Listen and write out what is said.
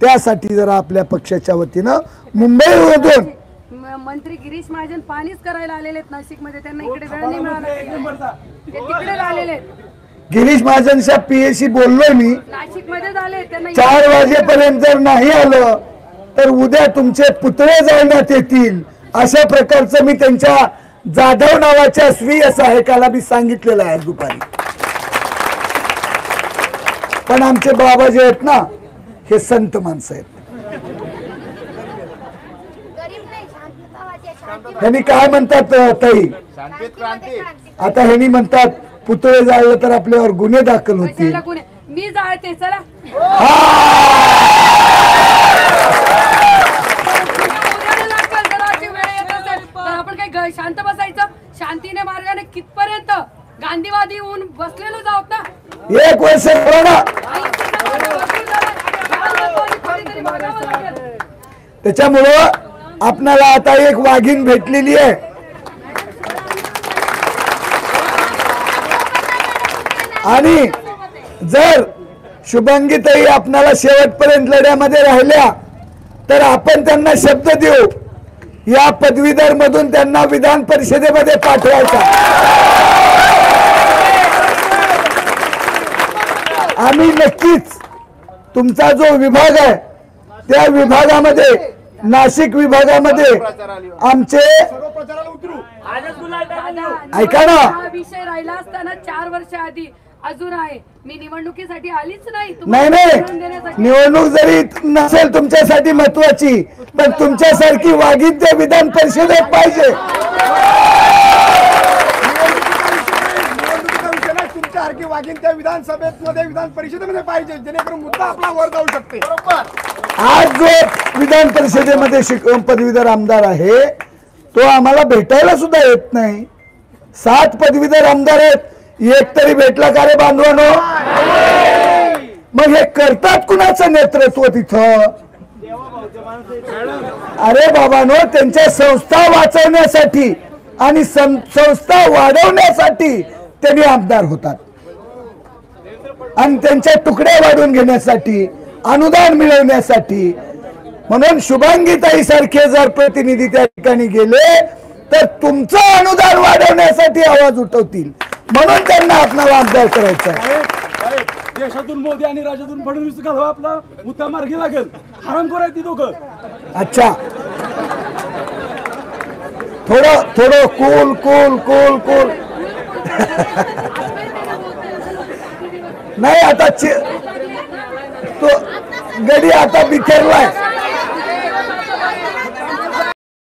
त्यासाठी जरा आपल्या पक्षाच्या वतीनं मुंबईमधून मंत्री गिरीश महाजन पाणीच करायला आलेले आहेत नाशिक मध्ये, त्यांना इकडे वेळ नाही मिळाला, ते तिकडे आलेले आहेत. गिरीश महाजनच्या पीएशी बोललोय मी, नाशिक मध्ये झाले, त्यांना 4 वाजेपर्यंत जर नाही आलं तर उद्या तुमचे पुतळे जाळण्यात येतील, अशा प्रकारचं मी त्यांच्या जाधव नावाच्या स्वीय सहायकाला मी सांगितलेलं आहे दुपारी. पण आमचे बाबा जे आहेत ना, हे संत माणसं आहेत. ह्यांनी काय म्हणतात ताई, आता ह्यांनी म्हणतात पुतळे जाळलं तर आपल्यावर गुन्हे दाखल होतील. मी जाळते चला, आपण काय शांत बसायचं, शांतीने मार्गाने कितपर्यंत गांधीवादी होऊन बसलेलो जाऊत ना. 1 वर्ष कोरोना, त्याच्यामुळं आपणाला आता एक वाघीण भेटलेली आहे. आणि जर शुभांगीताई आपणाला शेवटपर्यंत लढ्यामध्ये राहिल्या तर आपण त्यांना शब्द देऊ, या पदवीधर मधून त्यांना विधान परिषदेमध्ये पाठवायचा. आम्ही नक्कीच तुमचा जो विभाग आहे त्या विभागामध्ये, नाशिक विभागामध्ये आमचे ऐका ना, हा विषय राहिला असताना 4 वर्ष आधी अजून आहे, मी निवडणुकीसाठी आलीच नाही. नाही, निवडणूक जरी नसेल तुमच्यासाठी महत्वाची, पण तुमच्यासारखी वाघीण त्या विधान परिषदेत पाहिजे. तुमच्यासारखी वाघीण त्या विधानसभेमध्ये विधान परिषदेमध्ये पाहिजे, जेणेकरून मुद्दा आपला वर जाऊ शकते. आज जो विधान परिषदेमध्ये पदवीधर आमदार आहे तो आम्हाला भेटायला सुद्धा येत नाही. 7 पदवीधर आमदार आहेत, एक तरी भेटला का रे बांधवानो? मग हे करतात कुणाचं नेतृत्व तिथं? अरे बाबानो, त्यांच्या संस्था वाचवण्यासाठी आणि संस्था वाढवण्यासाठी त्यांनी आमदार होतात, आणि त्यांच्या तुकड्या वाढवून घेण्यासाठी, अनुदान मिळवण्यासाठी. म्हणून शुभांगीताई सारखे जर प्रतिनिधी त्या ठिकाणी गेले तर तुमचं अनुदान वाढवण्यासाठी आवाज उठवतील, म्हणून त्यांना आपला आमदार करायचा. देशातून मोदी आणि राज्यातून फडणवीस घालवा, आपला मुद्दा मार्गी लागेल. हरामखोर आहेत ती दोघं. अच्छा, थोडं कूल कूल कूल कूल नाही, आता तो गडी आता बिथरलाय.